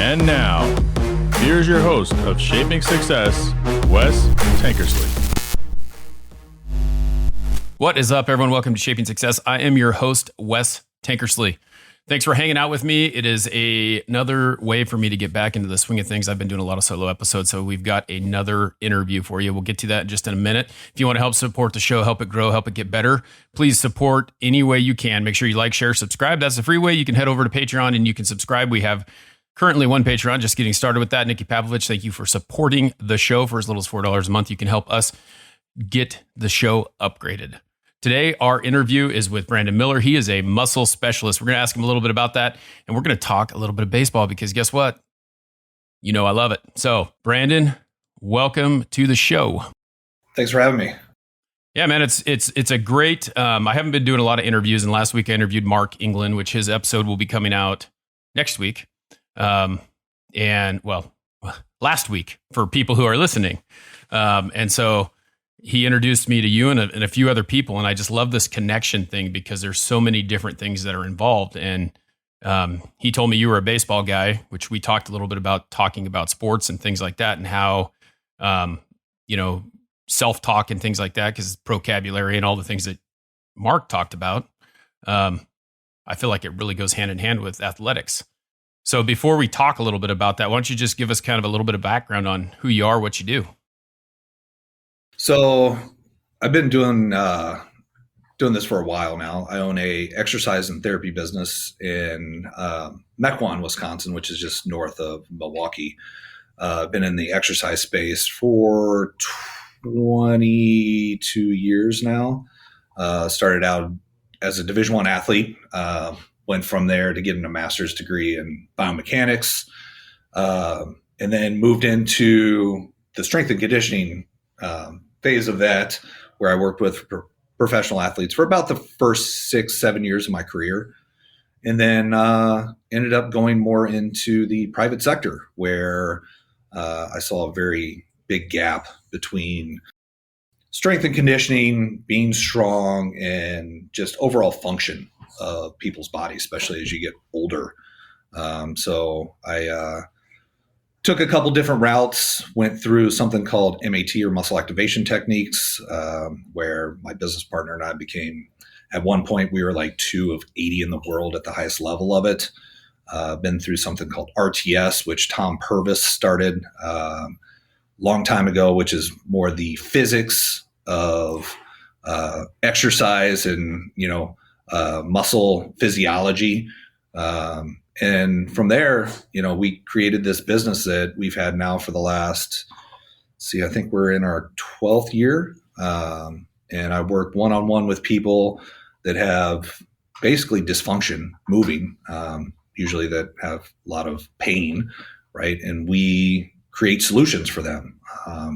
And now, here's your host of Shaping Success, Wes Tankersley. What is up, everyone? Welcome to Shaping Success. I am your host, Wes Tankersley. Thanks for hanging out with me. It is another way for me to get back into the swing of things. I've been doing a lot of solo episodes, so we've got another interview for you. We'll get to that in just in a minute. If you want to help support the show, help it grow, help it get better, please support any way you can. Make sure you like, share, subscribe. That's the free way. You can head over to Patreon and you can subscribe. We have currently one Patreon, just getting started with that. Nikki Pavlovich, thank you for supporting the show. For as little as $4 a month, you can help us get the show upgraded. Today, our interview is with Brandon Miller. He is a muscle specialist. We're going to ask him a little bit about that, and we're going to talk a little bit of baseball because guess what? You know I love it. So, Brandon, welcome to the show. Thanks for having me. Yeah, man, it's a great. I haven't been doing a lot of interviews, and last week I interviewed Mark England, which his episode will be coming out next week. Last week for people who are listening. And so he introduced me to you and a few other people. And I just love this connection thing because there's so many different things that are involved. And, he told me you were a baseball guy, which we talked a little bit about talking about sports and things like that and how, self-talk and things like that, because vocabulary and all the things that Mark talked about. I feel like it really goes hand in hand with athletics. So before we talk a little bit about that, why don't you just give us kind of a little bit of background on who you are, what you do? So I've been doing this for a while now. I own a exercise and therapy business in Mequon, Wisconsin, which is just north of Milwaukee. Been in the exercise space for 22 years now. Started out as a Division I athlete. Went from there to getting a master's degree in biomechanics, and then moved into the strength and conditioning phase of that, where I worked with professional athletes for about the first 6-7 years of my career. And then ended up going more into the private sector, where I saw a very big gap between strength and conditioning, being strong, and just overall function of people's bodies, especially as you get older. So I took a couple different routes, went through something called MAT or muscle activation techniques, where my business partner and I became, at one point, we were like 2 of 80 in the world at the highest level of it. Been through something called RTS, which Tom Purvis started long time ago, which is more the physics of exercise and, muscle physiology. And from there, we created this business that we've had now for the last, I think we're in our 12th year. And I work one-on-one with people that have basically dysfunction moving, usually that have a lot of pain, right? And we create solutions for them. I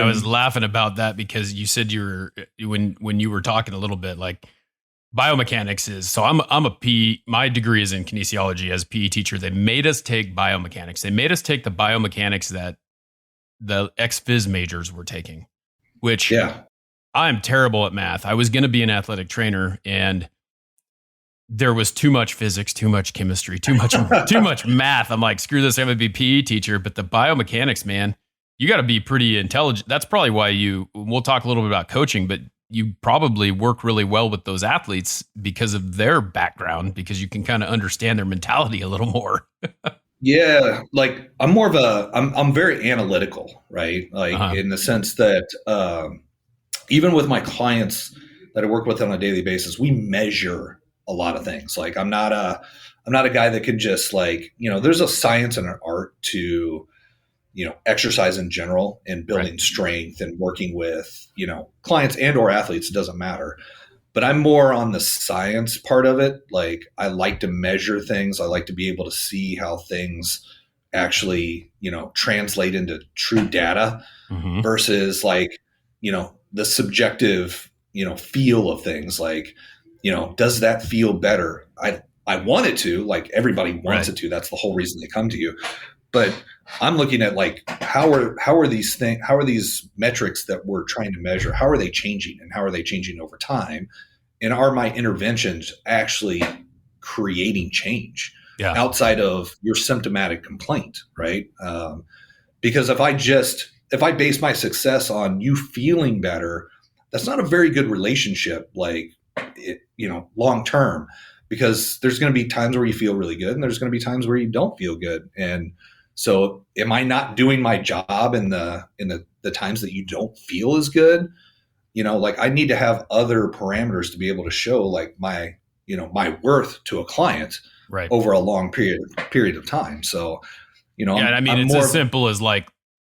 was laughing about that because you said when you were talking a little bit like biomechanics is, so I'm a PE, my degree is in kinesiology. As a PE teacher, they made us take biomechanics. They made us take the biomechanics that the ex-phys majors were taking, which I'm terrible at math. I was going to be an athletic trainer and there was too much physics, too much chemistry, too much math. I'm like, screw this, I'm going to be a PE teacher. But the biomechanics, man, you got to be pretty intelligent. That's probably why we'll talk a little bit about coaching, but you probably work really well with those athletes because of their background, because you can kind of understand their mentality a little more. Yeah. Like I'm very analytical, right? Like in the sense that even with my clients that I work with on a daily basis, we measure a lot of things. Like I'm not a guy that can just there's a science and an art to, exercise in general and building strength and working with, clients and or athletes, it doesn't matter. But I'm more on the science part of it. Like I like to measure things. I like to be able to see how things actually, translate into true data versus the subjective, feel of things. Like, does that feel better? I want it to, like everybody wants it to. That's the whole reason they come to you. But I'm looking at how are these metrics that we're trying to measure, how are they changing and how are they changing over time? And are my interventions actually creating change? Yeah. outside of your symptomatic complaint, right? Because if I base my success on you feeling better, that's not a very good relationship, long term, because there's going to be times where you feel really good and there's going to be times where you don't feel good. And so am I not doing my job in the times that you don't feel as good? I need to have other parameters to be able to show my worth to a client Right. over a long period of time. So, it's as simple as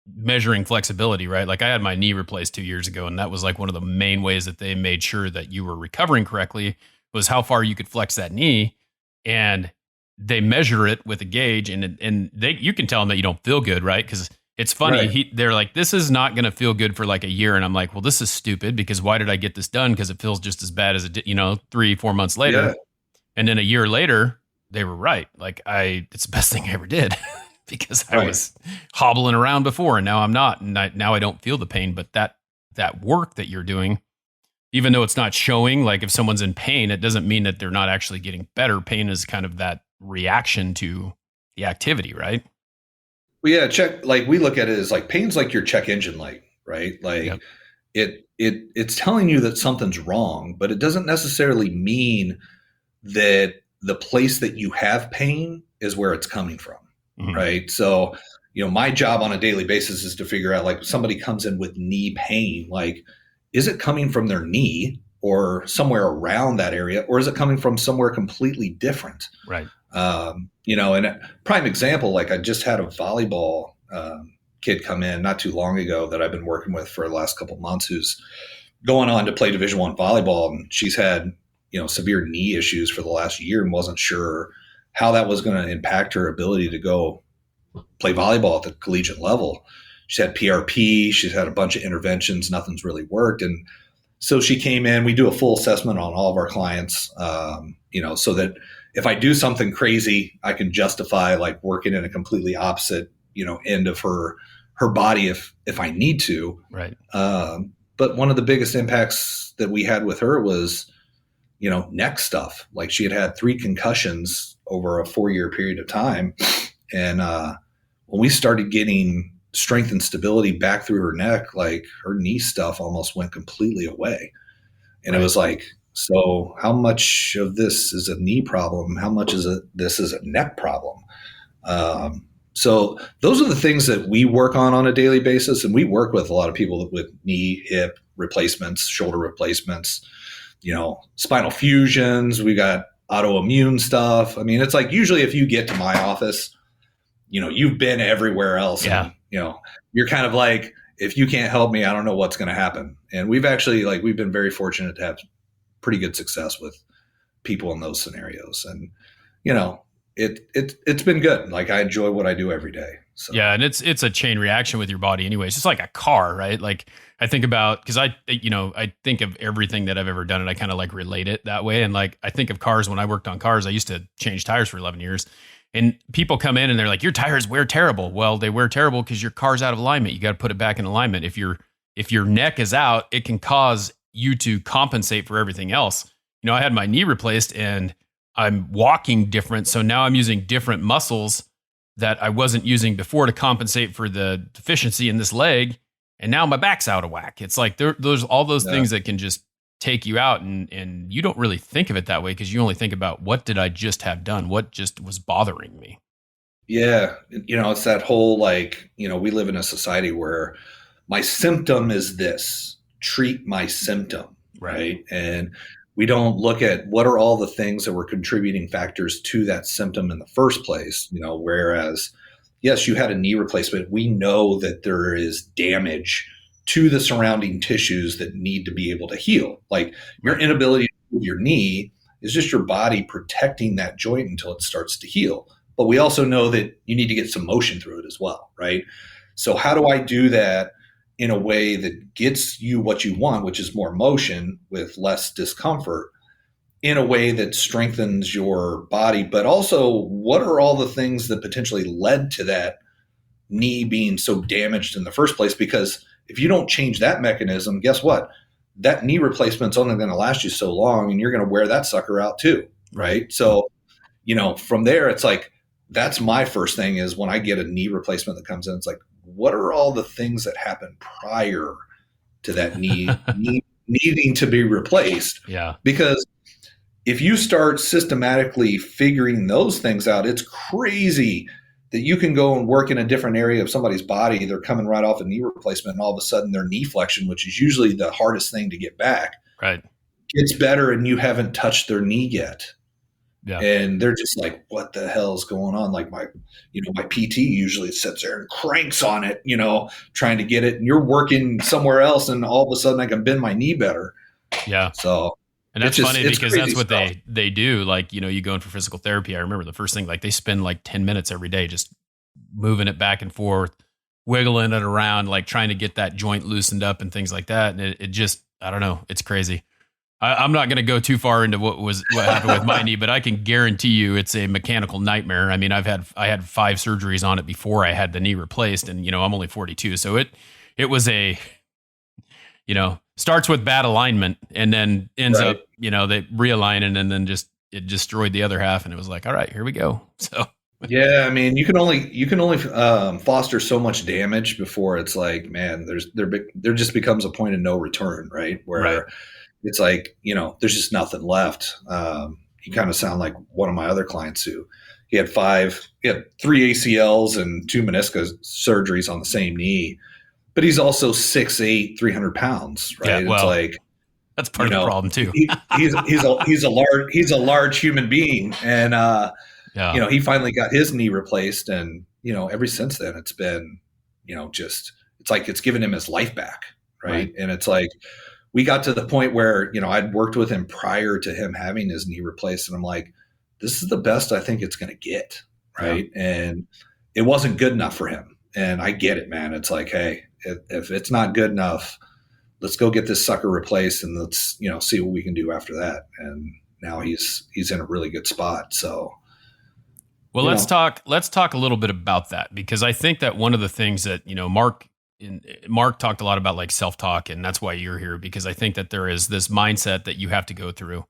measuring flexibility, right? Like I had my knee replaced 2 years ago, and that was one of the main ways that they made sure that you were recovering correctly was how far you could flex that knee. And they measure it with a gauge, and you can tell them that you don't feel good, right? Because it's funny. Right. They're like, this is not going to feel good for a year. And I'm like, well, this is stupid because why did I get this done? Because it feels just as bad as it did, 3-4 months later. Yeah. And then a year later, they were right. It's the best thing I ever did because I was hobbling around before and now I'm not. And now I don't feel the pain, but that work that you're doing, even though it's not showing, if someone's in pain, it doesn't mean that they're not actually getting better. Pain is kind of that reaction to the activity, right? Well, yeah, we look at it as pain's like your check engine light, right? Yep. It's telling you that something's wrong, but it doesn't necessarily mean that the place that you have pain is where it's coming from, right? So, my job on a daily basis is to figure out if somebody comes in with knee pain, is it coming from their knee or somewhere around that area, or is it coming from somewhere completely different? Right. And a prime example, I just had a volleyball kid come in not too long ago that I've been working with for the last couple of months, who's going on to play Division I volleyball, and she's had severe knee issues for the last year and wasn't sure how that was going to impact her ability to go play volleyball at the collegiate level. She's had PRP, she's had a bunch of interventions, nothing's really worked, and so she came in. We do a full assessment on all of our clients, so that if I do something crazy, I can justify working in a completely opposite, end of her body if I need to. Right. But one of the biggest impacts that we had with her was, neck stuff. She had 3 concussions over a 4-year period of time. And when we started getting strength and stability back through her neck, her knee stuff almost went completely away. And It was so how much of this is a knee problem? How much this is a neck problem? So those are the things that we work on a daily basis. And we work with a lot of people with knee, hip replacements, shoulder replacements, spinal fusions. We got autoimmune stuff. I mean, it's usually if you get to my office, you've been everywhere else. Yeah. And, you're kind of if you can't help me, I don't know what's going to happen. And we've actually we've been very fortunate to have pretty good success with people in those scenarios. And, it's been good. I enjoy what I do every day. So. Yeah. And it's a chain reaction with your body anyway. It's just like a car, right? I think about, cause I think of everything that I've ever done and I kind of relate it that way. And I think of cars. When I worked on cars, I used to change tires for 11 years and people come in and they're like, your tires wear terrible. Well, they wear terrible because your car's out of alignment. You got to put it back in alignment. If your neck is out, it can cause you to compensate for everything else. I had my knee replaced and I'm walking different. So now I'm using different muscles that I wasn't using before to compensate for the deficiency in this leg. And now my back's out of whack. It's there's all those things that can just take you out. And you don't really think of it that way because you only think about what did I just have done? What just was bothering me? Yeah. It's that whole we live in a society where my symptom is this, treat my symptom. Right. And we don't look at what are all the things that were contributing factors to that symptom in the first place, whereas, yes, you had a knee replacement. We know that there is damage to the surrounding tissues that need to be able to heal. Your inability to move your knee is just your body protecting that joint until it starts to heal. But we also know that you need to get some motion through it as well, right? So how do I do that in a way that gets you what you want, which is more motion with less discomfort, in a way that strengthens your body, but also what are all the things that potentially led to that knee being so damaged in the first place? Because if you don't change that mechanism, guess what? That knee replacement's only going to last you so long and you're going to wear that sucker out too, right? So, from there, it's like, that's my first thing is when I get a knee replacement that comes in, it's like, what are all the things that happened prior to that knee needing to be replaced? Yeah. Because if you start systematically figuring those things out, it's crazy that you can go and work in a different area of somebody's body. They're coming right off a knee replacement, and all of a sudden their knee flexion, which is usually the hardest thing to get back, right, gets better, and you haven't touched their knee yet. Yeah. And they're just like, what the hell's going on? Like my PT usually sits there and cranks on it, trying to get it. And you're working somewhere else, and all of a sudden I can bend my knee better. Yeah. So, and that's funny because that's what they do. Like, you go in for physical therapy. I remember the first thing, like they spend like 10 minutes every day just moving it back and forth, wiggling it around, like trying to get that joint loosened up and things like that. And it just, I don't know, it's crazy. I'm not going to go too far into what happened with my knee, but I can guarantee you it's a mechanical nightmare. I mean, I had 5 surgeries on it before I had the knee replaced, and I'm only 42, so it was starts with bad alignment and then ends up they realign and then just it destroyed the other half, and it was like, all right, here we go. So yeah, I mean, you can only foster so much damage before it's like, man, there just becomes a point of no return, right? Where it's like, there's just nothing left. You kind of sound like one of my other clients who he had 3 ACLs and 2 meniscus surgeries on the same knee, but he's also 6'8", 300 pounds, right? Yeah, well, it's like, that's part of the problem too. he's a large human being, and he finally got his knee replaced, and ever since then it's been, just it's like it's given him his life back, right? And it's like, we got to the point where, I'd worked with him prior to him having his knee replaced. And I'm like, this is the best I think it's going to get. Right. Yeah. And it wasn't good enough for him. And I get it, man. It's like, hey, if it's not good enough, let's go get this sucker replaced, and let's, see what we can do after that. And now he's in a really good spot. So, well, let's talk a little bit about that, because I think that one of the things that, Mark talked a lot about like self-talk, and that's why you're here, because I think that there is this mindset that you have to go through.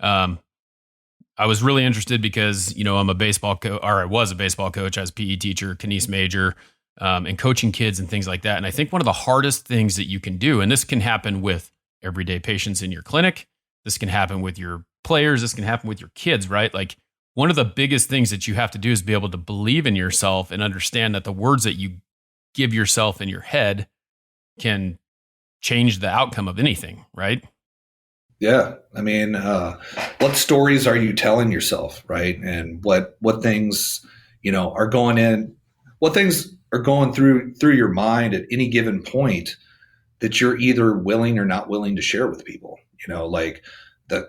I was really interested because, I'm a baseball coach, or I was a baseball coach. I was a PE teacher, kines major, and coaching kids and things like that. And I think one of the hardest things that you can do, and this can happen with everyday patients in your clinic, this can happen with your players, this can happen with your kids, right? Like, one of the biggest things that you have to do is be able to believe in yourself and understand that the words that you give yourself in your head can change the outcome of anything, right? Yeah. I mean, what stories are you telling yourself, right? And what things, are what things are going through your mind at any given point that you're either willing or not willing to share with people, like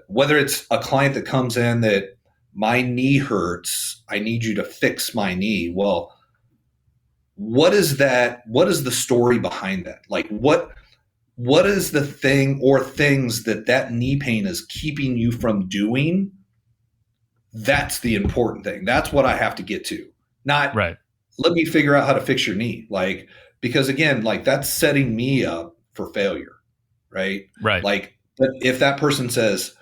whether it's a client that comes in that my knee hurts, I need you to fix my knee. Well, what is that? What is the story behind that? Like what is the thing or things that knee pain is keeping you from doing? That's the important thing. That's what I have to get to. Not let me figure out how to fix your knee. Like, because again, like that's setting me up for failure. Right. Right. Like, but if that person says,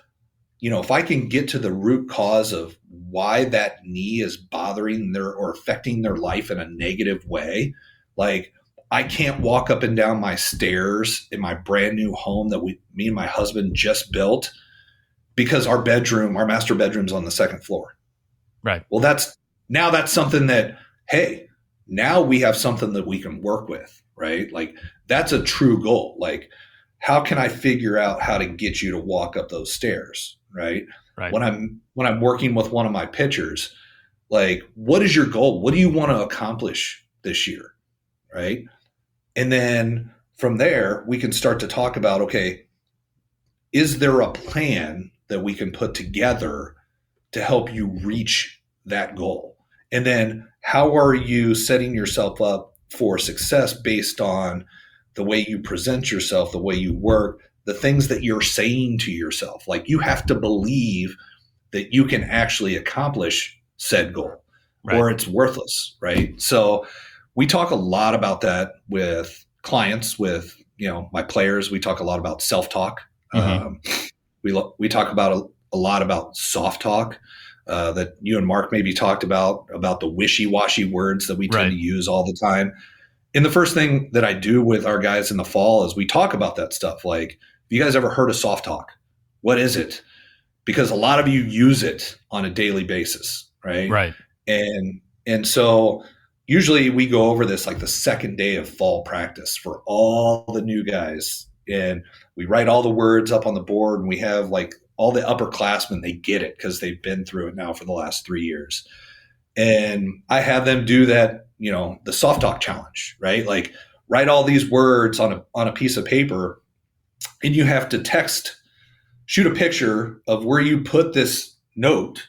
if I can get to the root cause of why that knee is bothering or affecting their life in a negative way, like I can't walk up and down my stairs in my brand new home that me and my husband just built because our master bedroom's on the 2nd floor. Right. Well, that's something that, hey, now we have something that we can work with, right? Like that's a true goal. Like, how can I figure out how to get you to walk up those stairs? Right. When I'm working with one of my pitchers, like, what is your goal? What do you want to accomplish this year? Right. And then from there, we can start to talk about, okay, is there a plan that we can put together to help you reach that goal? And then how are you setting yourself up for success based on the way you present yourself, the way you work, the things that you're saying to yourself? Like, you have to believe that you can actually accomplish said goal, or it's worthless, right? So we talk a lot about that with clients, with my players. We talk a lot about self-talk. Mm-hmm. We talk about a lot about soft talk. that you and Mark maybe talked about the wishy-washy words that we tend to use all the time. And the first thing that I do with our guys in the fall is we talk about that stuff. Like, have you guys ever heard of soft talk? What is it? Because a lot of you use it on a daily basis, right? Right. And so usually we go over this like the second day of fall practice for all the new guys. And we write all the words up on the board, and we have like all the upperclassmen, they get it because they've been through it now for the last 3 years. And I have them do that, the soft talk challenge, right? Like, write all these words on a piece of paper, and you have to shoot a picture of where you put this note,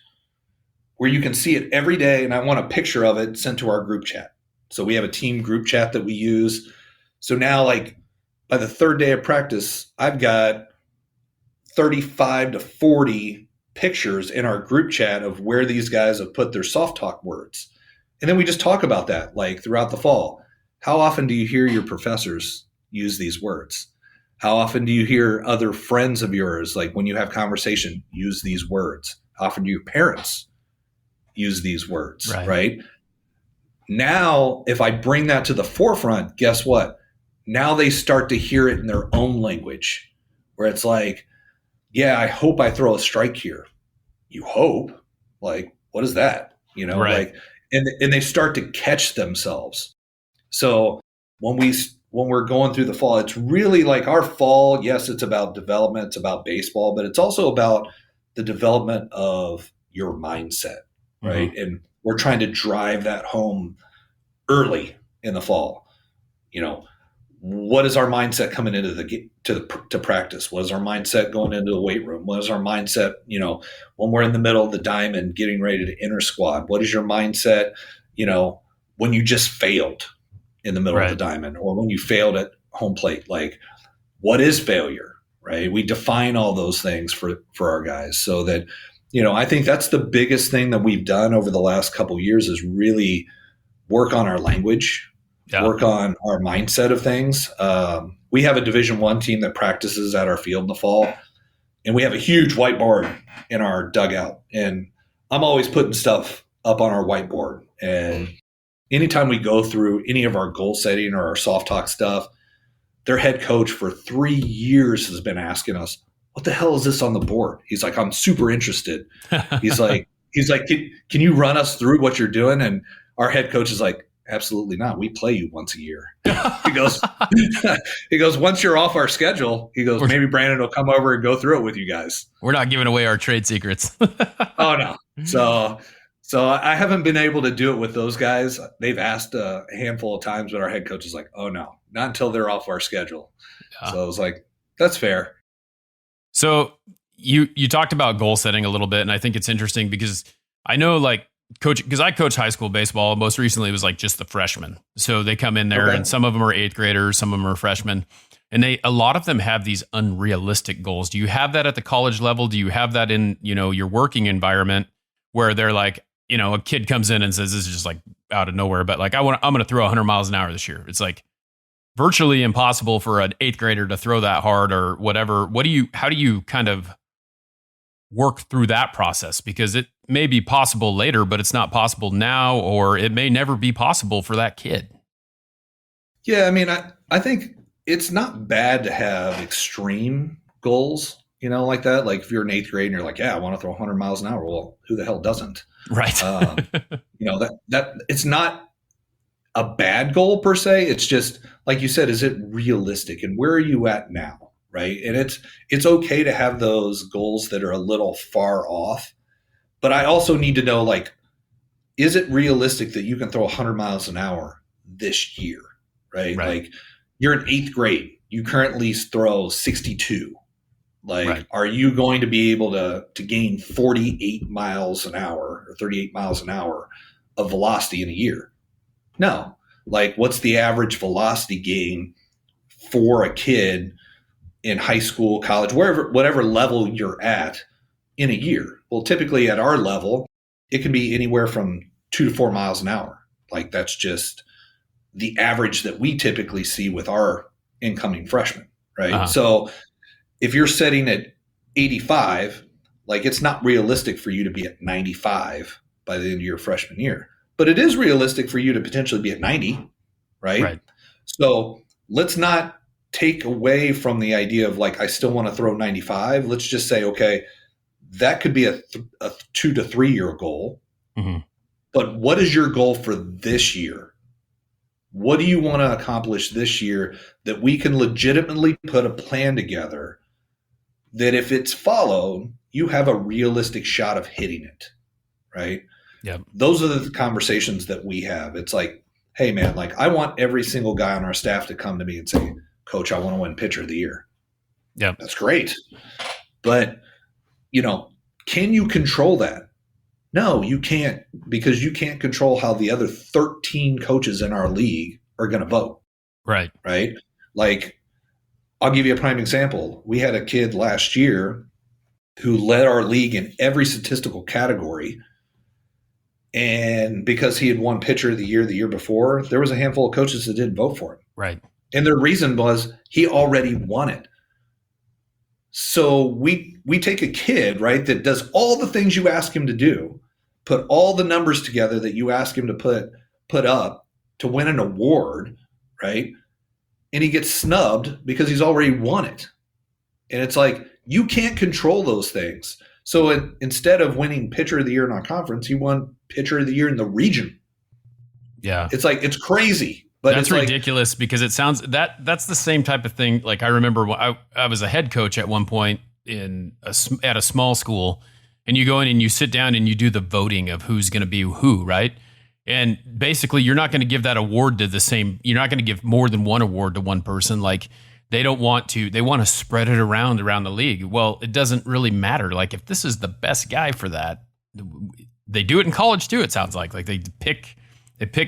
where you can see it every day. And I want a picture of it sent to our group chat. So we have a team group chat that we use. So now, like, by the third day of practice, I've got 35 to 40 pictures in our group chat of where these guys have put their soft talk words. And then we just talk about that, like, throughout the fall. How often do you hear your professors use these words? How often do you hear other friends of yours, like when you have conversation, use these words? How often do your parents use these words, right? Now, if I bring that to the forefront, guess what? Now they start to hear it in their own language, where it's like, yeah, I hope I throw a strike here. You hope? Like, what is that? Like, and they start to catch themselves. So when we're going through the fall, it's really like our fall. Yes, it's about development, it's about baseball, but it's also about the development of your mindset, right? Mm-hmm. And we're trying to drive that home early in the fall. What is our mindset coming into to practice? What is our mindset going into the weight room? What is our mindset, when we're in the middle of the diamond getting ready to enter squad? What is your mindset, when you just failed in the middle of the diamond, or when you failed at home plate? Like, what is failure, right? We define all those things for our guys, so that, I think that's the biggest thing that we've done over the last couple of years, is really work on our language. Work on our mindset of things. We have a Division I team that practices at our field in the fall, and we have a huge whiteboard in our dugout. And I'm always putting stuff up on our whiteboard. And anytime we go through any of our goal setting or our soft talk stuff, their head coach for 3 years has been asking us, what the hell is this on the board? He's like, I'm super interested. He's like, can you run us through what you're doing? And our head coach is like, absolutely not. We play you once a year. He goes, once you're off our schedule, he goes, maybe Brandon will come over and go through it with you guys. We're not giving away our trade secrets. Oh no. So I haven't been able to do it with those guys. They've asked a handful of times, but our head coach is like, oh no, not until they're off our schedule. Yeah. So I was like, that's fair. So you talked about goal setting a little bit, and I think it's interesting because I know, like, because I coach high school baseball. Most recently, it was like just the freshmen. So they come in there, and some of them are 8th graders, some of them are freshmen, and a lot of them have these unrealistic goals. Do you have that at the college level? Do you have that in, your working environment, where they're like, a kid comes in and says, this is just like out of nowhere, but like, I'm going to throw 100 miles an hour this year. It's like virtually impossible for an 8th grader to throw that hard or whatever. How do you kind of work through that process? Because it may be possible later, but it's not possible now, or it may never be possible for that kid. Yeah. I mean, I think it's not bad to have extreme goals, like that. Like, if you're in 8th grade and you're like, yeah, I want to throw 100 miles an hour. Well, who the hell doesn't? Right. That it's not a bad goal per se. It's just, like you said, is it realistic? And where are you at now? Right. And it's okay to have those goals that are a little far off, but I also need to know, like, is it realistic that you can throw 100 miles an hour this year? Right. Like, you're in 8th grade, you currently throw 62. Like, are you going to be able to gain 48 miles an hour or 38 miles an hour of velocity in a year? No. Like, what's the average velocity gain for a kid in high school, college, whatever level you're at in a year? Well, typically at our level, it can be anywhere from 2 to 4 miles an hour. Like, that's just the average that we typically see with our incoming freshmen, right? Uh-huh. So if you're setting at 85, Like, it's not realistic for you to be at 95 by the end of your freshman year, but it is realistic for you to potentially be at 90, right? Right. So let's not take away from the idea of like, I still want to throw 95. Let's just say, okay, that could be a 2 to 3 year goal. Mm-hmm. But what is your goal for this year? What do you want to accomplish this year that we can legitimately put a plan together that if it's followed, you have a realistic shot of hitting it, right? Yep. Those are the conversations that we have. It's like, hey, man, like I want every single guy on our staff to come to me and say, Coach, I want to win pitcher of the year. Yep. That's great. But, can you control that? No, you can't, because you can't control how the other 13 coaches in our league are going to vote. Right. Right. Like, I'll give you a prime example. We had a kid last year who led our league in every statistical category. And because he had won pitcher of the year before, there was a handful of coaches that didn't vote for him. Right. And their reason was he already won it. So we take a kid, right, that does all the things you ask him to do, put all the numbers together that you ask him to put up to win an award, right? And he gets snubbed because he's already won it. And it's like, you can't control those things. So instead of winning pitcher of the year in our conference, he won pitcher of the year in the region. Yeah. It's like, it's crazy. But that's it's ridiculous because it sounds that's the same type of thing. Like I remember when I was a head coach at one point at a small school, and you go in and you sit down and you do the voting of who's going to be who, right? And basically you're not going to give that award to the same, you're not going to give more than one award to one person. Like they want to spread it around the league. Well, it doesn't really matter. Like if this is the best guy for that, they do it in college too. It sounds like they pick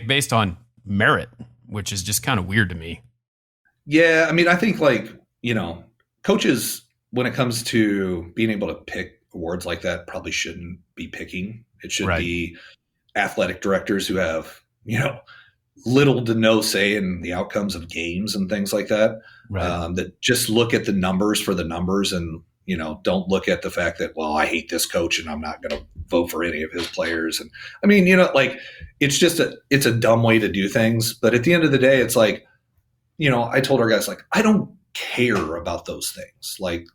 based on merit, which is just kind of weird to me. Yeah. I mean, I think coaches, when it comes to being able to pick awards like that, probably shouldn't be picking. It should be athletic directors who have, little to no say in the outcomes of games and things like that. Right. That just look at the numbers for the numbers and, don't look at the fact that, well, I hate this coach and I'm not going to vote for any of his players. And I mean, it's a dumb way to do things. But at the end of the day, it's like, I told our guys, like, I don't care about those things. Like,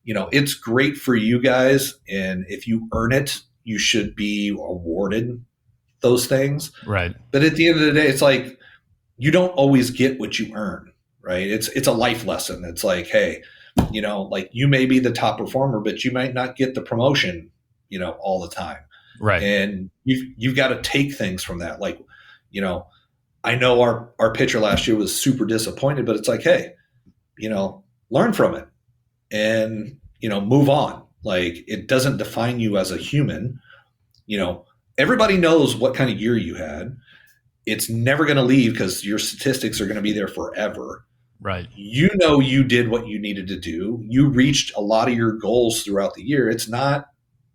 it's great for you guys. And if you earn it, you should be awarded those things. Right. But at the end of the day, it's like, you don't always get what you earn, right? It's a life lesson. It's like, hey, like you may be the top performer, but you might not get the promotion, all the time. Right. And you've got to take things from that. Like, I know our pitcher last year was super disappointed, but it's like, hey, learn from it and, move on. Like it doesn't define you as a human. Everybody knows what kind of year you had. It's never going to leave because your statistics are going to be there forever. Right. You did what you needed to do. You reached a lot of your goals throughout the year. It's not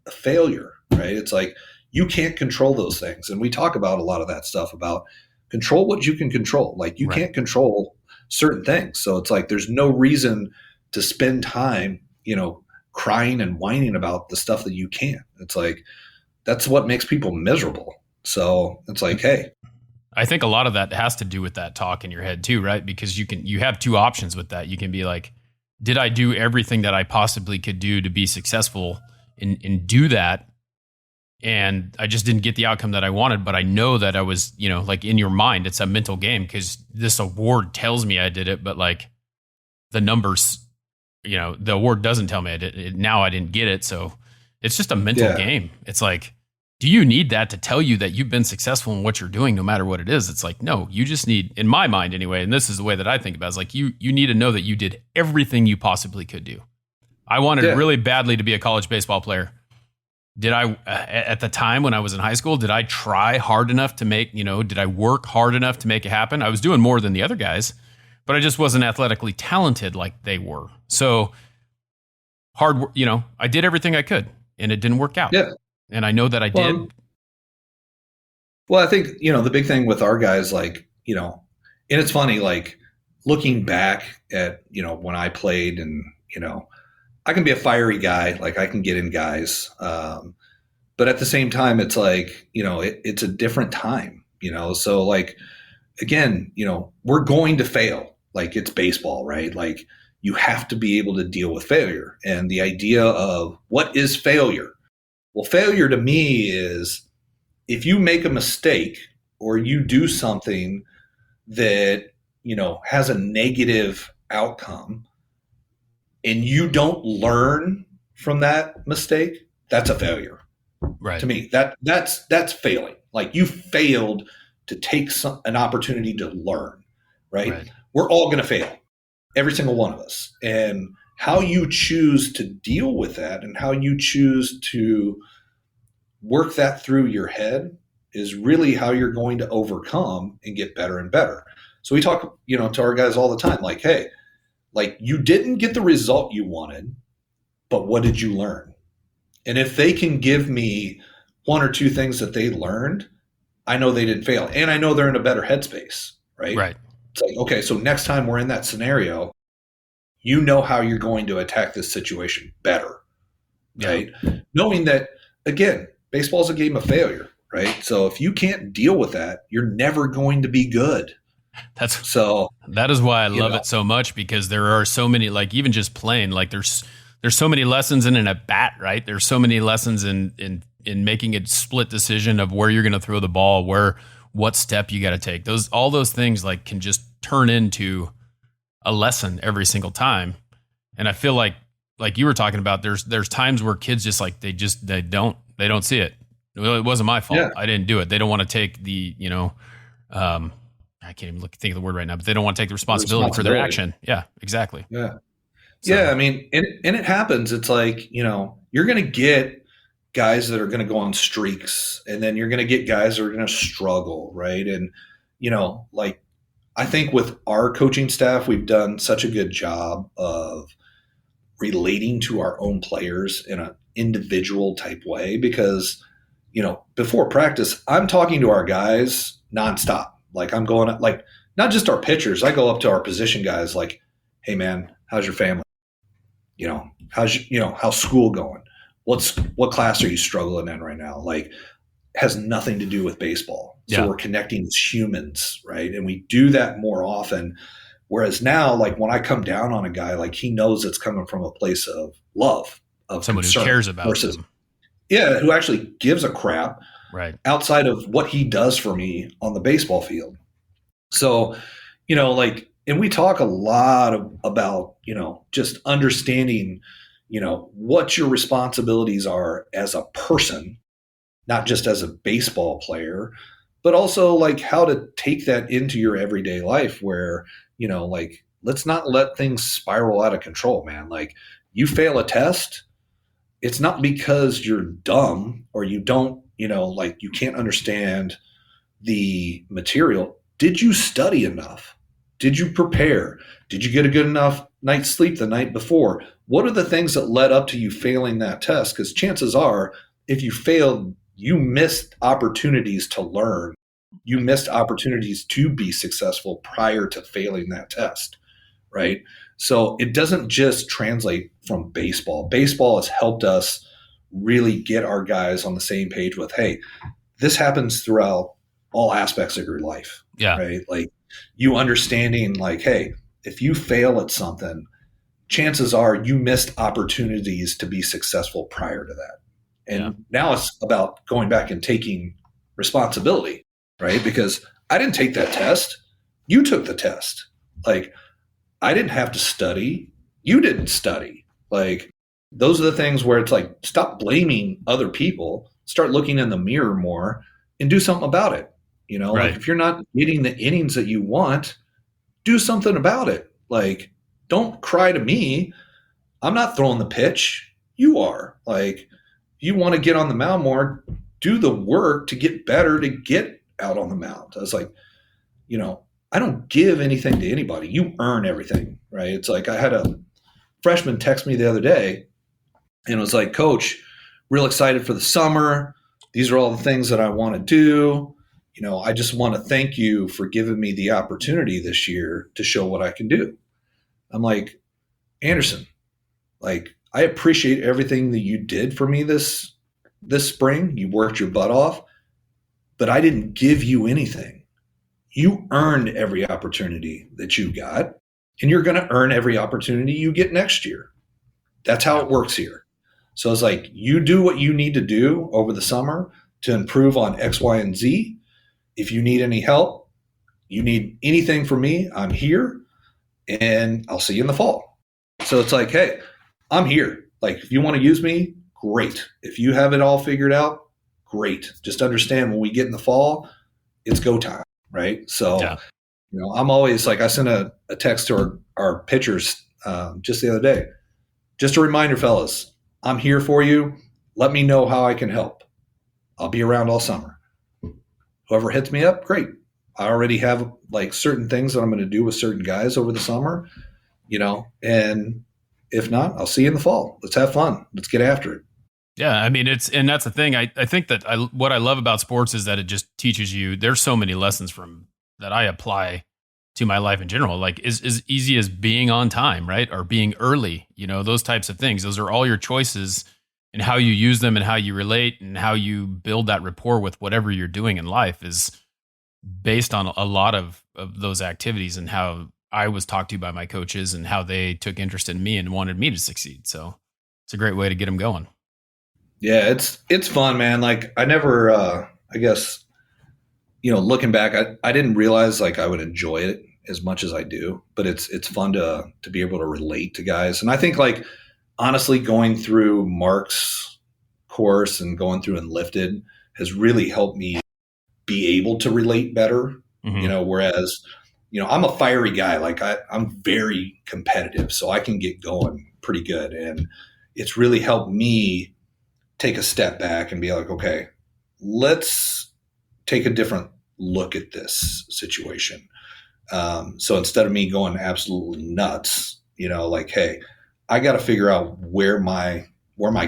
a failure, right? It's like you can't control those things. And we talk about a lot of that stuff about control what you can control. Like you can't control certain things. So it's like there's no reason to spend time, crying and whining about the stuff that you can't. It's like that's what makes people miserable. So it's like, hey, I think a lot of that has to do with that talk in your head too, right? Because you have two options with that. You can be like, did I do everything that I possibly could do to be successful and do that? And I just didn't get the outcome that I wanted, but I know that I was, like in your mind, it's a mental game because this award tells me I did it, but like the numbers, the award doesn't tell me I did it. Now I didn't get it. So it's just a mental game. It's like, do you need that to tell you that you've been successful in what you're doing, no matter what it is? It's like, no, you just need, in my mind anyway, and this is the way that I think about it, is like you need to know that you did everything you possibly could do. I wanted really badly to be a college baseball player. Did I, at the time when I was in high school, did I try hard enough to make, did I work hard enough to make it happen? I was doing more than the other guys, but I just wasn't athletically talented like they were. So I did everything I could and it didn't work out. Yeah. And I know that I did. Well, I think, the big thing with our guys, like, and it's funny, like looking back at, when I played and, I can be a fiery guy. Like I can get in guys. But at the same time, it's like, it's a different time, so like, again, we're going to fail. Like it's baseball, right? Like you have to be able to deal with failure. And the idea of what is failure? Well, failure to me is if you make a mistake or you do something that, has a negative outcome and you don't learn from that mistake, that's a failure. Right. To me, that's failing. Like you failed to take an opportunity to learn, right? We're all going to fail, every single one of us. And how you choose to deal with that and how you choose to work that through your head is really how you're going to overcome and get better and better. So we talk, to our guys all the time, like, hey, like you didn't get the result you wanted, but what did you learn? And if they can give me one or two things that they learned, I know they didn't fail. And I know they're in a better headspace, right? Right. It's like, okay, so next time we're in that scenario, you know how you're going to attack this situation better, right? Knowing that, again, baseball is a game of failure, right? So if you can't deal with that, you're never going to be good. That is why I love it so much, because there are so many, like even just playing, like there's so many lessons in an at bat, right? There's so many lessons in making a split decision of where you're going to throw the ball, what step you got to take. All those things like can just turn into a lesson every single time. And I feel like you were talking about, there's times where kids just like, they don't see it. Well, it wasn't my fault. Yeah. I didn't do it. They don't want to take the, I can't even think of the word right now, but they don't want to take the responsibility for their action. Yeah, exactly. Yeah. So. Yeah. I mean, and it happens. It's like, you're going to get guys that are going to go on streaks, and then you're going to get guys that are going to struggle. Right. And, like, I think with our coaching staff, we've done such a good job of relating to our own players in an individual type way, because, before practice, I'm talking to our guys nonstop. Like I'm going, like, not just our pitchers. I go up to our position guys like, hey man, how's your family? How's school going? What class are you struggling in right now? Like, has nothing to do with baseball. So we're connecting as humans, right? And we do that more often. Whereas now, like when I come down on a guy, like he knows it's coming from a place of love, of someone who cares about him. Yeah, who actually gives a crap, right, outside of what he does for me on the baseball field. So, like, and we talk a lot about, just understanding, what your responsibilities are as a person, not just as a baseball player, but also like how to take that into your everyday life where, like, let's not let things spiral out of control, man. Like you fail a test, it's not because you're dumb or you don't, like you can't understand the material. Did you study enough? Did you prepare? Did you get a good enough night's sleep the night before? What are the things that led up to you failing that test? Because chances are, if you failed, you missed opportunities to learn. You missed opportunities to be successful prior to failing that test, right? So it doesn't just translate from baseball. Baseball has helped us really get our guys on the same page with, hey, this happens throughout all aspects of your life. Yeah. Right. Like you understanding like, hey, if you fail at something, chances are you missed opportunities to be successful prior to that. And now it's about going back and taking responsibility, right? Because I didn't take that test. You took the test. Like I didn't have to study. You didn't study. Like those are the things where it's like, stop blaming other people, start looking in the mirror more and do something about it. Like if you're not getting the innings that you want, do something about it. Like, don't cry to me. I'm not throwing the pitch. You are. Like, you want to get on the mound more, do the work to get better, to get out on the mound. I was like, I don't give anything to anybody. You earn everything, right? It's like I had a freshman text me the other day and it was like, Coach, real excited for the summer. These are all the things that I want to do. I just want to thank you for giving me the opportunity this year to show what I can do. I'm like, Anderson, like, I appreciate everything that you did for me this spring. You worked your butt off, but I didn't give you anything. You earned every opportunity that you got, and you're going to earn every opportunity you get next year. That's how it works here. So it's like, you do what you need to do over the summer to improve on X, Y, and Z. If you need any help, you need anything from me, I'm here, and I'll see you in the fall. So it's like, hey, I'm here. Like, if you want to use me, great. If you have it all figured out, great. Just understand, when we get in the fall, it's go time, right? So, I'm always like, I sent a text to our pitchers just the other day. Just a reminder, fellas, I'm here for you. Let me know how I can help. I'll be around all summer. Whoever hits me up, great. I already have like certain things that I'm going to do with certain guys over the summer, and if not, I'll see you in the fall. Let's have fun. Let's get after it. Yeah. I mean, and that's the thing. I think that what I love about sports is that it just teaches you, there's so many lessons that I apply to my life in general, like as easy as being on time, right? Or being early, those types of things. Those are all your choices, and how you use them and how you relate and how you build that rapport with whatever you're doing in life is based on a lot of those activities, and how I was talked to by my coaches and how they took interest in me and wanted me to succeed. So it's a great way to get them going. Yeah, it's fun, man. Like, I never, I guess, looking back, I didn't realize like I would enjoy it as much as I do, but it's fun to be able to relate to guys. And I think, like, honestly, going through Mark's course and going through Enlifted has really helped me be able to relate better. Whereas, I'm a fiery guy. Like, I'm very competitive, so I can get going pretty good. And it's really helped me take a step back and be like, okay, let's take a different look at this situation. So instead of me going absolutely nuts, like, hey, I got to figure out where my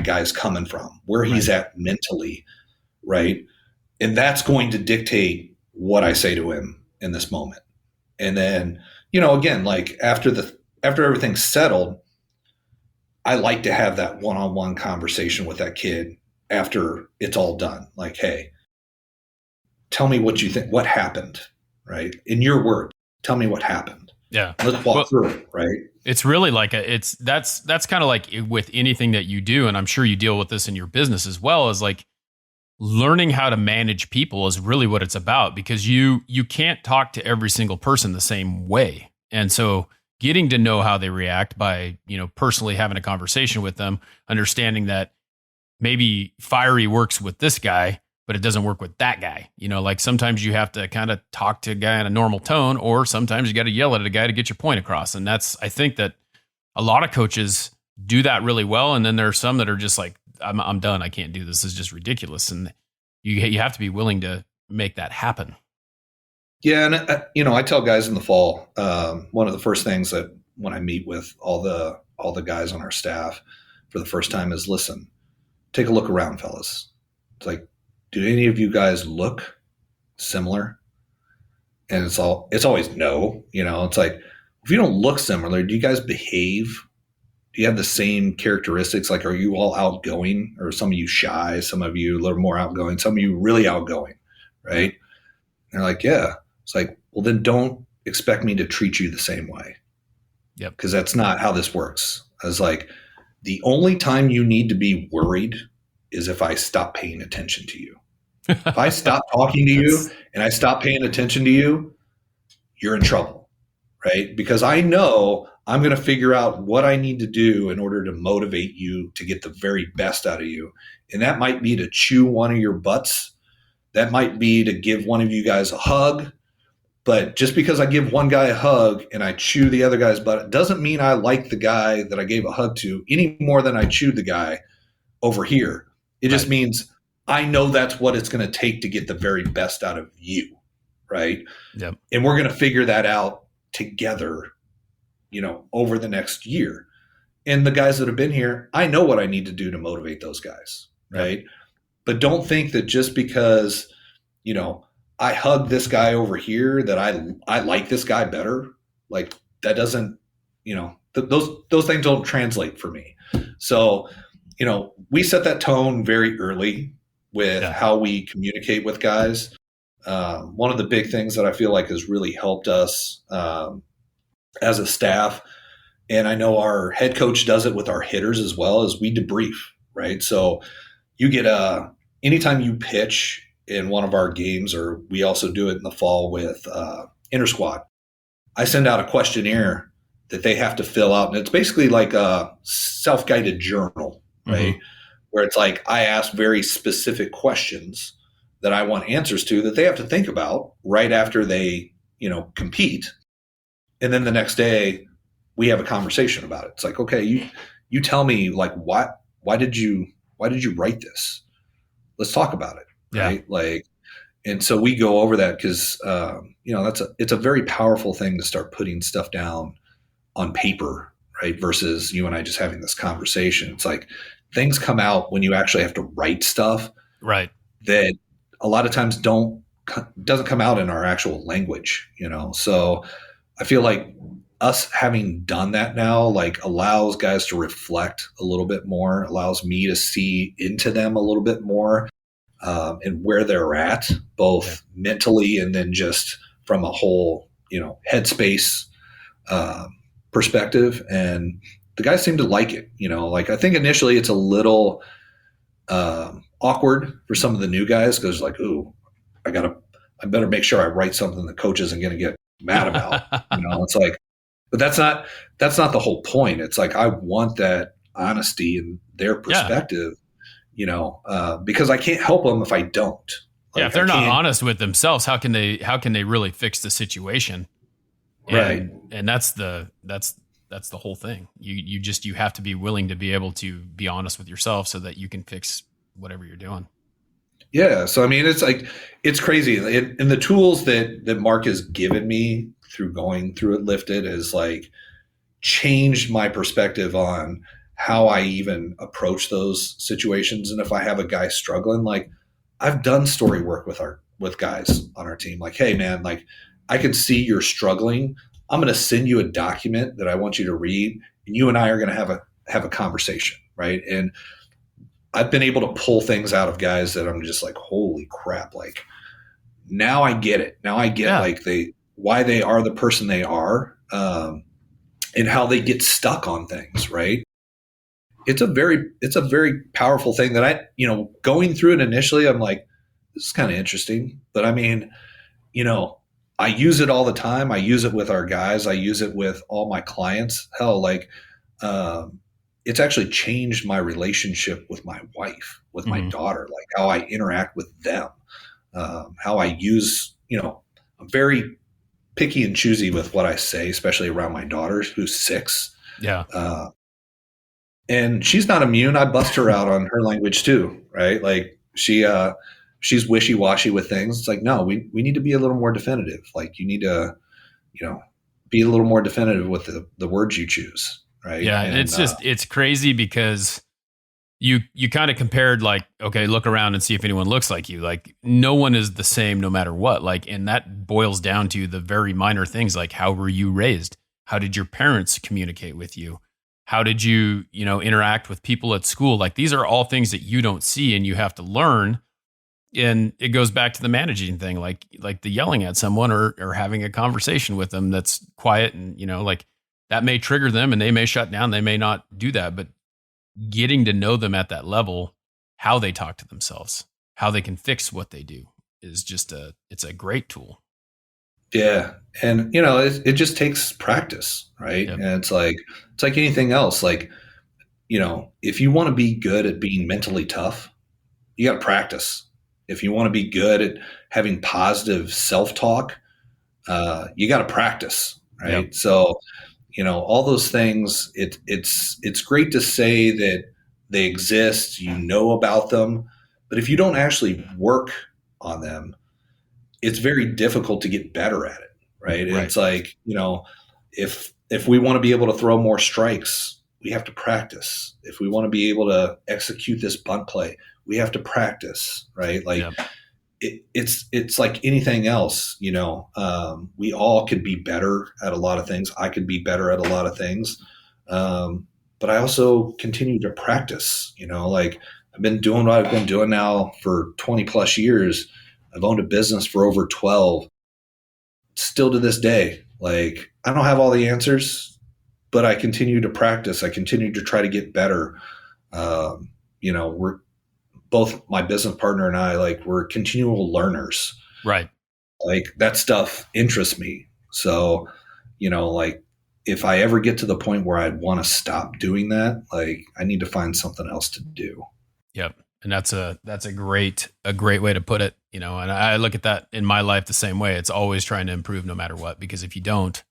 guy's coming from, where he's at mentally, right? And that's going to dictate what I say to him in this moment. And then, again, like after everything's settled, I like to have that one-on-one conversation with that kid after it's all done. Like, hey, tell me what you think, what happened, right? In your words, tell me what happened. Yeah. Let's walk through it, right? It's really like that's kind of like with anything that you do. And I'm sure you deal with this in your business as well, as like learning how to manage people is really what it's about, because you can't talk to every single person the same way. And so getting to know how they react by, personally having a conversation with them, understanding that maybe fiery works with this guy, but it doesn't work with that guy. Like sometimes you have to kind of talk to a guy in a normal tone, or sometimes you got to yell at a guy to get your point across. And I think that a lot of coaches do that really well. And then there are some that are just like, I'm done. I can't do this. This is just ridiculous. And you have to be willing to make that happen. Yeah. And, I tell guys in the fall, one of the first things that when I meet with all the guys on our staff for the first time is, listen, take a look around, fellas. It's like, do any of you guys look similar? And it's always no, it's like, if you don't look similar, do you guys behave? Do you have the same characteristics? Like, are you all outgoing, or some of you shy, some of you a little more outgoing, some of you really outgoing, right? And they're like, yeah. It's like, well, then don't expect me to treat you the same way. Yep. Because that's not how this works. I was like, the only time you need to be worried is if I stop paying attention to you. If I stop talking to you and I stop paying attention to you, you're in trouble, right? Because I know I'm going to figure out what I need to do in order to motivate you to get the very best out of you. And that might be to chew one of your butts. That might be to give one of you guys a hug. But just because I give one guy a hug and I chew the other guy's butt, it doesn't mean I like the guy that I gave a hug to any more than I chewed the guy over here. It just means I know that's what it's going to take to get the very best out of you, right? Yep. And we're going to figure that out together, over the next year. And the guys that have been here, I know what I need to do to motivate those guys, right? Yep. But don't think that just because, I hug this guy over here that I like this guy better. Like, that doesn't, those things don't translate for me. So, we set that tone very early with how we communicate with guys. One of the big things that I feel like has really helped us as a staff, and I know our head coach does it with our hitters as well, is we debrief, right? So you get anytime you pitch in one of our games, or we also do it in the fall with inter squad, I send out a questionnaire that they have to fill out. And it's basically like a self-guided journal, right? Mm-hmm. Where it's like, I ask very specific questions that I want answers to that they have to think about right after they, compete. And then the next day we have a conversation about it. It's like, okay, you tell me, like, why did you write this? Let's talk about it. Right. Like, and so we go over that because, it's a very powerful thing to start putting stuff down on paper, right? Versus you and I just having this conversation. It's like things come out when you actually have to write stuff, right? That a lot of times doesn't come out in our actual language, So I feel like us having done that now, like, allows guys to reflect a little bit more, allows me to see into them a little bit more. And where they're at, both mentally and then just from a whole, headspace perspective. And the guys seem to like it. Like, I think initially it's a little awkward for some of the new guys because, like, ooh, I better make sure I write something the coach isn't going to get mad about. It's like, but that's not the whole point. It's like, I want that honesty and their perspective. Because I can't help them if I don't. Like, if they're not honest with themselves, how can they really fix the situation? Right. And that's the whole thing. You have to be willing to be able to be honest with yourself so that you can fix whatever you're doing. Yeah. So, I mean, it's like, it's crazy. And the tools that Mark has given me through going through it, Lifted, is like changed my perspective on how I even approach those situations. And if I have a guy struggling, like, I've done story work with guys on our team. Like, hey man, like, I can see you're struggling. I'm going to send you a document that I want you to read, and you and I are going to have a conversation. Right. And I've been able to pull things out of guys that I'm just like, holy crap. Like, now I get it. Now I get like why they are the person they are, and how they get stuck on things. Right. It's a very powerful thing that I, going through it initially, I'm like, this is kind of interesting. But I mean, I use it all the time. I use it with our guys. I use it with all my clients. Hell, like, it's actually changed my relationship with my wife, with my daughter, like how I interact with them, how I use, I'm very picky and choosy with what I say, especially around my daughter who's 6. Yeah. And she's not immune. I bust her out on her language too, right? Like, she's wishy-washy with things. It's like, no, we need to be a little more definitive. Like, you need to, be a little more definitive with the words you choose, right? Yeah, and it's crazy because you kind of compared, like, okay, look around and see if anyone looks like you. Like, no one is the same no matter what. Like, and that boils down to the very minor things, like, how were you raised? How did your parents communicate with you? How did you, interact with people at school? Like, these are all things that you don't see and you have to learn. And it goes back to the managing thing, like the yelling at someone or having a conversation with them that's quiet and, like, that may trigger them and they may shut down. They may not do that, but getting to know them at that level, how they talk to themselves, how they can fix what they do is just it's a great tool. Yeah. And, it just takes practice, right? Yep. And it's like anything else. Like, if you want to be good at being mentally tough, you got to practice. If you want to be good at having positive self-talk, you got to practice, right? Yep. So, all those things, it's great to say that they exist, about them, but if you don't actually work on them, it's very difficult to get better at it, right? And it's like, if we want to be able to throw more strikes, we have to practice. If we want to be able to execute this bunt play, we have to practice, right? Like, it's like anything else, we all could be better at a lot of things. I could be better at a lot of things. but I also continue to practice, like I've been doing what I've been doing now for 20 plus years. I've owned a business for over 12. Still to this day, like I don't have all the answers, but I continue to practice. I continue to try to get better. We're both, my business partner and I, like we're continual learners. Right. Like that stuff interests me. So, like if I ever get to the point where I'd want to stop doing that, like I need to find something else to do. Yep. And that's a great way to put it, and I look at that in my life the same way. It's always trying to improve no matter what, because if you don't,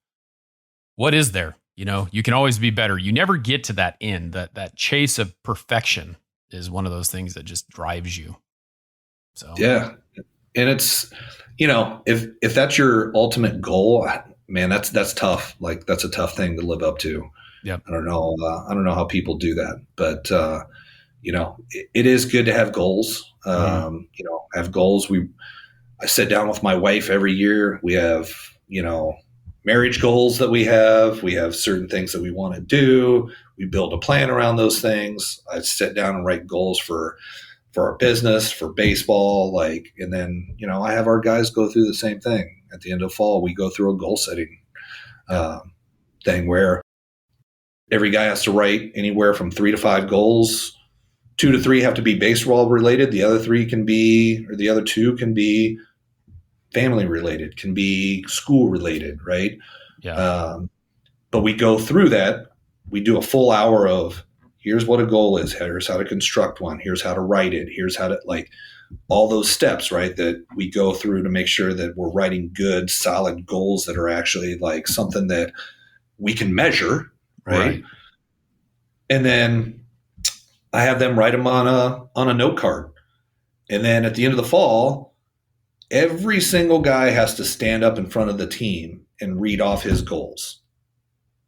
what is there? You can always be better. You never get to that end. That chase of perfection is one of those things that just drives you. So yeah. And it's, if that's your ultimate goal, man, that's tough. Like that's a tough thing to live up to. Yep. I don't know how people do that, but it is good to have goals. Have goals. I sit down with my wife every year. We have, marriage goals that we have certain things that we want to do. We build a plan around those things. I sit down and write goals for our business, for baseball, and then, I have our guys go through the same thing. At the end of fall, we go through a goal setting thing where every guy has to write anywhere from 3 to 5 goals. 2 to 3 have to be baseball related. The other 2 can be family related, can be school related, right? Yeah. But we go through that. We do a full hour of here's what a goal is. Here's how to construct one. Here's how to write it. Here's how to all those steps, right? That we go through to make sure that we're writing good, solid goals that are actually like something that we can measure, right? And then I have them write them on a note card. And then at the end of the fall, every single guy has to stand up in front of the team and read off his goals.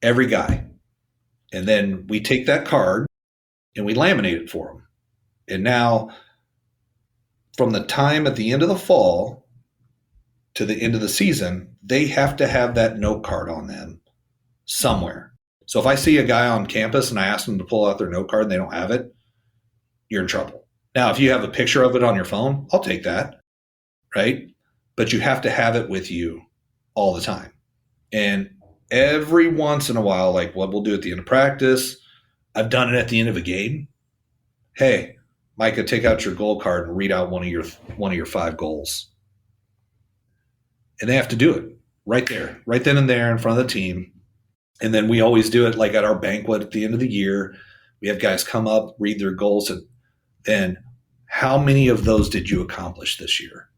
Every guy. And then we take that card and we laminate it for them. And now from the time at the end of the fall to the end of the season, they have to have that note card on them somewhere. So if I see a guy on campus and I ask them to pull out their note card and they don't have it, you're in trouble. Now, if you have a picture of it on your phone, I'll take that, right? But you have to have it with you all the time. And every once in a while, like what we'll do at the end of practice, I've done it at the end of a game. Hey, Micah, take out your goal card and read out one of your 5 goals. And they have to do it right there, right then and there in front of the team. And then we always do it like at our banquet at the end of the year. We have guys come up, read their goals, and then how many of those did you accomplish this year?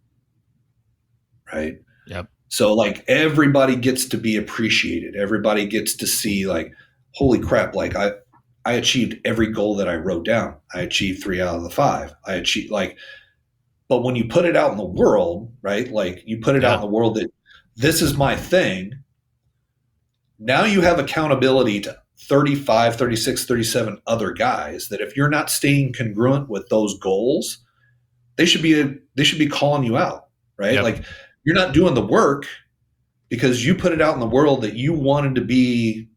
Right? Yep. So like everybody gets to be appreciated. Everybody gets to see like, holy crap, like I achieved every goal that I wrote down. I achieved 3 out of the 5. I achieved but when you put it out in the world, right? Like you put it out in the world that this is my thing. Now you have accountability to 35, 36, 37 other guys that if you're not staying congruent with those goals, they should be calling you out, right? Yep. Like you're not doing the work because you put it out in the world that you wanted to be,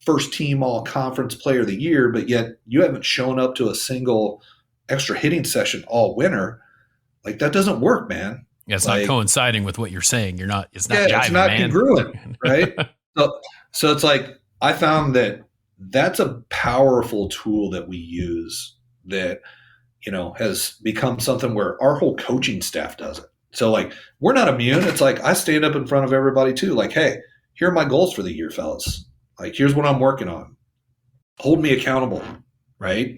first team all conference player of the year, but yet you haven't shown up to a single extra hitting session all winter. Like that doesn't work, man. Yeah, it's not coinciding with what you're saying. It's not jiving, it's not man. congruent, right? So it's like I found that that's a powerful tool that we use that, has become something where our whole coaching staff does it. So like we're not immune. It's like I stand up in front of everybody too. Like, hey, here are my goals for the year, fellas. Like, here's what I'm working on. Hold me accountable, right?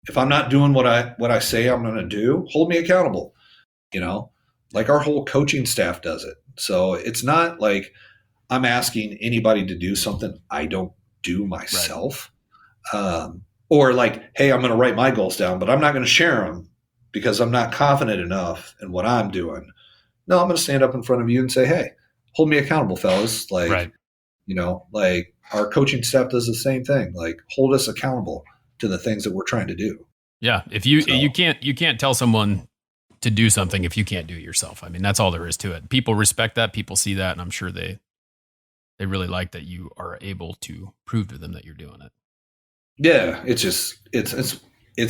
If I'm not doing what I say I'm going to do, hold me accountable. Like our whole coaching staff does it. So it's not like I'm asking anybody to do something I don't do myself. Right. Or like, hey, I'm going to write my goals down, but I'm not going to share them because I'm not confident enough in what I'm doing. No, I'm going to stand up in front of you and say, hey, hold me accountable, fellas. Like, right. Like our coaching staff does the same thing. Like hold us accountable to the things that we're trying to do. Yeah. If you can't tell someone to do something if you can't do it yourself. I mean, that's all there is to it. People respect that. People see that. And I'm sure they really like that you are able to prove to them that you're doing it. Yeah, it's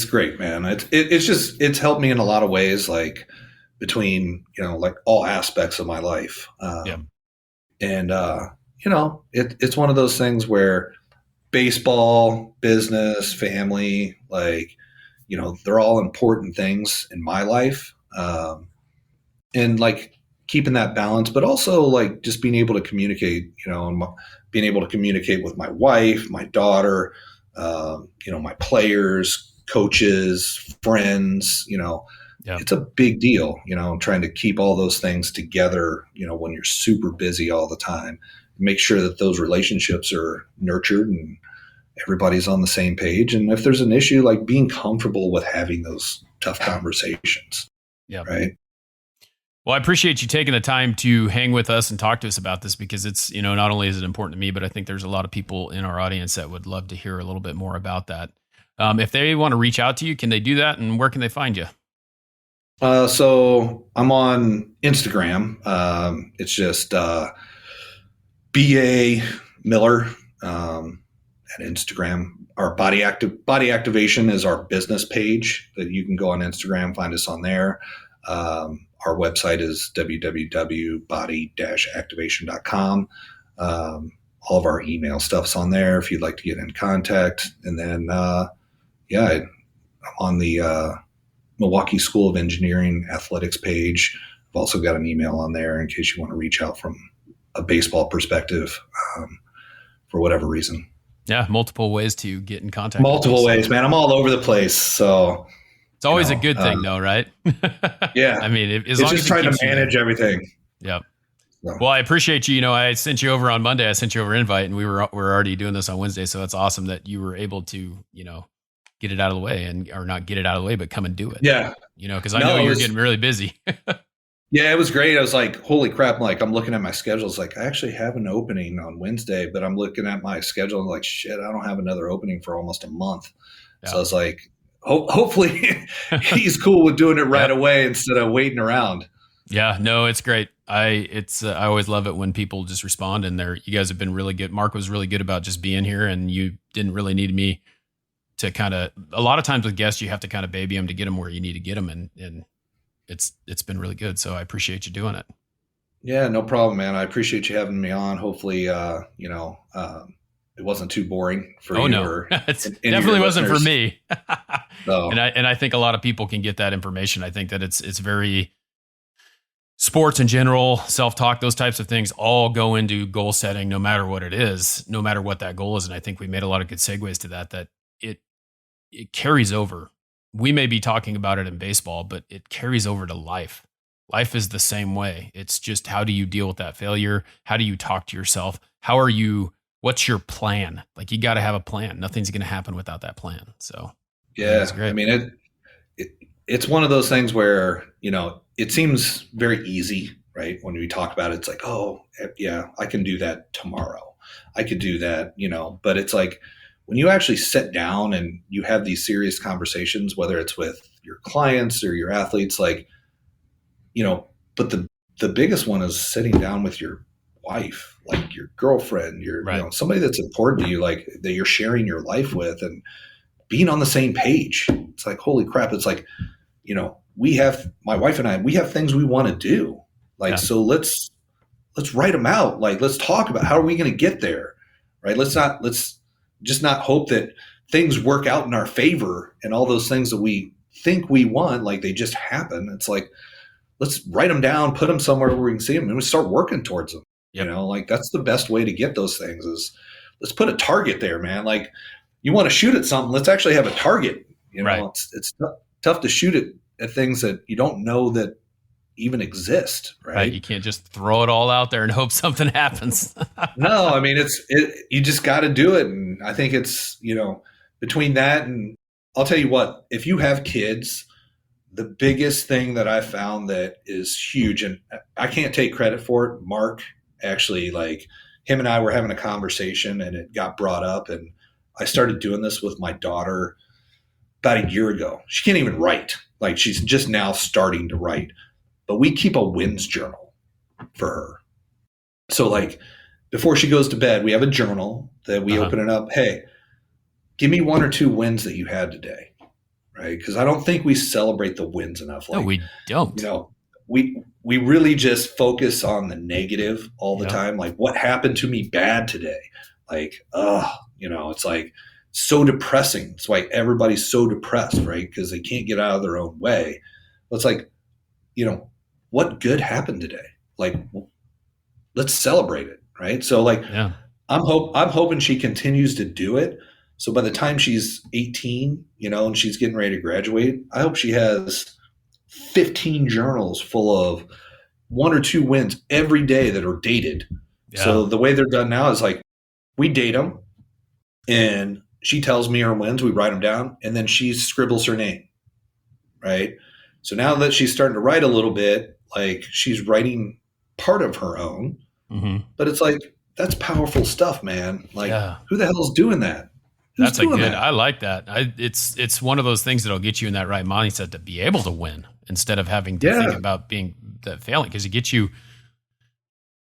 great, man. It's helped me in a lot of ways, like between like all aspects of my life. Yeah. And it's one of those things where baseball, business, family, like they're all important things in my life, and like keeping that balance, but also like just being able to communicate, and being able to communicate with my wife, my daughter, my players, coaches, friends. Yeah. It's a big deal, trying to keep all those things together, when you're super busy all the time. Make sure that those relationships are nurtured and everybody's on the same page. And if there's an issue, like being comfortable with having those tough conversations. Yeah. Right. Well, I appreciate you taking the time to hang with us and talk to us about this, because it's, not only is it important to me, but I think there's a lot of people in our audience that would love to hear a little bit more about that. If they want to reach out to you, can they do that? And where can they find you? So I'm on Instagram. It's just BA Miller at Instagram. Our body activation is our business page that you can go on Instagram, find us on there. Our website is www.body-activation.com. All of our email stuff's on there if you'd like to get in contact. And then, I'm on the Milwaukee School of Engineering athletics page. I've also got an email on there in case you want to reach out from a baseball perspective, for whatever reason. Yeah, multiple ways to get in contact. Multiple ways, man. I'm all over the place, so it's always a good thing, though, right? Yeah. I mean, it's just trying to manage everything. Yep. So. Well, I appreciate you. I sent you over on Monday. I sent you over an invite, and we're already doing this on Wednesday. So that's awesome that you were able to, get it out of the way, or not get it out of the way, but come and do it. Yeah. Because I know you're getting really busy. Yeah, it was great. I was like, holy crap. I'm looking at my schedule. It's like, I actually have an opening on Wednesday, but I'm looking at my schedule and like, shit, I don't have another opening for almost a month. Yeah. So I was like, hopefully he's cool with doing it right away instead of waiting around. Yeah, no, it's great. I always love it when people just respond, and you guys have been really good. Mark was really good about just being here, and you didn't really need me to a lot of times with guests, you have to kind of baby them to get them where you need to get them. And it's been really good. So I appreciate you doing it. Yeah, no problem, man. I appreciate you having me on. Hopefully, it wasn't too boring for you. Oh, no, it definitely wasn't for me. So. And I think a lot of people can get that information. I think that it's very sports in general, self-talk, those types of things all go into goal setting, no matter what it is, no matter what that goal is. And I think we made a lot of good segues to that it carries over. We may be talking about it in baseball, but it carries over to life. Life is the same way. It's just, how do you deal with that failure? How do you talk to yourself? What's your plan? Like, you got to have a plan. Nothing's going to happen without that plan. So yeah, it's great. I mean, it's one of those things where, it seems very easy, right? When we talk about it, it's like, oh yeah, I can do that tomorrow. I could do that, but it's like, when you actually sit down and you have these serious conversations, whether it's with your clients or your athletes, like, but the biggest one is sitting down with your wife, like your girlfriend, right. Somebody that's important to you, like that you're sharing your life with, and being on the same page. It's like, holy crap. It's like, my wife and I, we have things we want to do. Like, so let's write them out. Like, let's talk about how are we going to get there, right? Let's just not hope that things work out in our favor and all those things that we think we want, like they just happen. It's like, let's write them down, put them somewhere where we can see them, and we start working towards them. Yep. Like that's the best way to get those things is let's put a target there, man. Like, you want to shoot at something, let's actually have a target. Right. It's tough to shoot at things that you don't know that even exist, right? You can't just throw it all out there and hope something happens. No, I mean, you just got to do it. And I think it's, between that, and I'll tell you what, if you have kids, the biggest thing that I found that is huge, and I can't take credit for it. Mark actually, like, him and I were having a conversation and it got brought up, and I started doing this with my daughter about a year ago. She can't even write. Like, she's just now starting to write. But we keep a wins journal for her. So, like, before she goes to bed, we have a journal that we open it up. Hey, give me 1 or 2 wins that you had today, right? Because I don't think we celebrate the wins enough. No, we don't. We really just focus on the negative all the time. Like, what happened to me bad today? Like, it's like so depressing. That's why everybody's so depressed, right? Because they can't get out of their own way. But it's like, what good happened today? Like, let's celebrate it, right? So like, I'm hoping she continues to do it. So by the time she's 18, and she's getting ready to graduate, I hope she has 15 journals full of 1 or 2 wins every day that are dated. Yeah. So the way they're done now is like, we date them and she tells me her wins, we write them down, and then she scribbles her name, right? So now that she's starting to write a little bit, like she's writing part of her own, but it's like, that's powerful stuff, man. Like, who the hell's doing that? That's a good. I like that. It's one of those things that'll get you in that right mindset to be able to win instead of having to think about failing, because it gets you.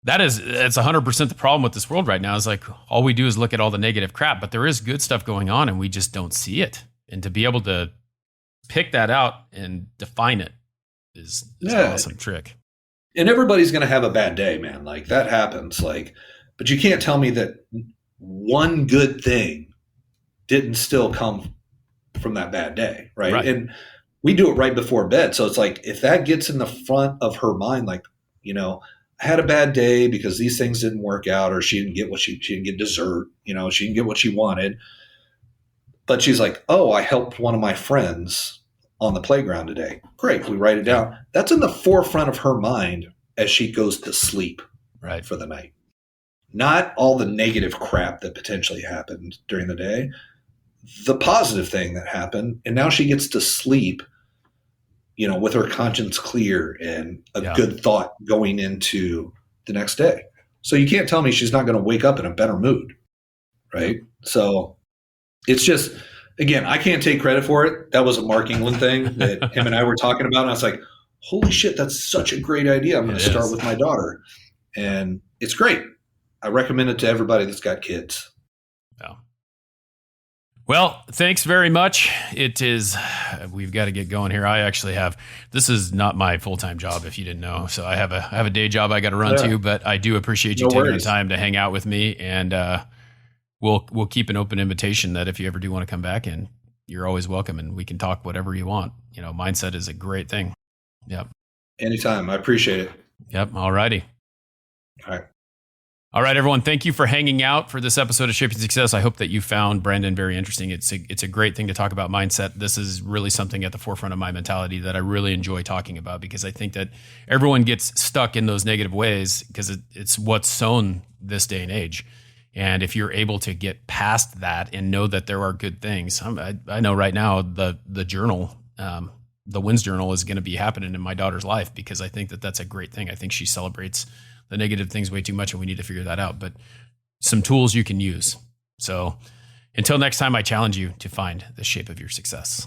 It's 100% the problem with this world right now. Is like all we do is look at all the negative crap, but there is good stuff going on, and we just don't see it. And to be able to pick that out and define it is an awesome trick. And everybody's going to have a bad day, man. Like that happens. Like, but you can't tell me that one good thing didn't still come from that bad day, right? And we do it right before bed. So it's like, if that gets in the front of her mind, like, I had a bad day because these things didn't work out, or she didn't get what she didn't get dessert, she didn't get what she wanted. But she's like, oh, I helped one of my friends on the playground today. Great. We write it down. That's in the forefront of her mind as she goes to sleep for the night. Not all the negative crap that potentially happened during the day, the positive thing that happened. And now she gets to sleep, with her conscience clear and a good thought going into the next day. So you can't tell me she's not going to wake up in a better mood. Right. So it's just, again, I can't take credit for it. That was a Mark England thing that him and I were talking about. And I was like, holy shit, that's such a great idea. I'm going to start with my daughter. And it's great. I recommend it to everybody that's got kids. Yeah. Well, thanks very much. We've got to get going here. This is not my full-time job, if you didn't know. So I have a day job I got to run to, but I do appreciate you taking the time to hang out with me. And we'll keep an open invitation that if you ever do want to come back in, you're always welcome, and we can talk whatever you want. Mindset is a great thing. Yep. Anytime. I appreciate it. Yep. All righty. All right. All right, everyone. Thank you for hanging out for this episode of Shaping Success. I hope that you found Brandon very interesting. It's a great thing to talk about mindset. This is really something at the forefront of my mentality that I really enjoy talking about, because I think that everyone gets stuck in those negative ways because it's what's sown this day and age. And if you're able to get past that and know that there are good things, I know right now the journal, the Wins Journal, is going to be happening in my daughter's life, because I think that that's a great thing. I think she celebrates the negative things way too much, and we need to figure that out. But some tools you can use. So until next time, I challenge you to find the shape of your success.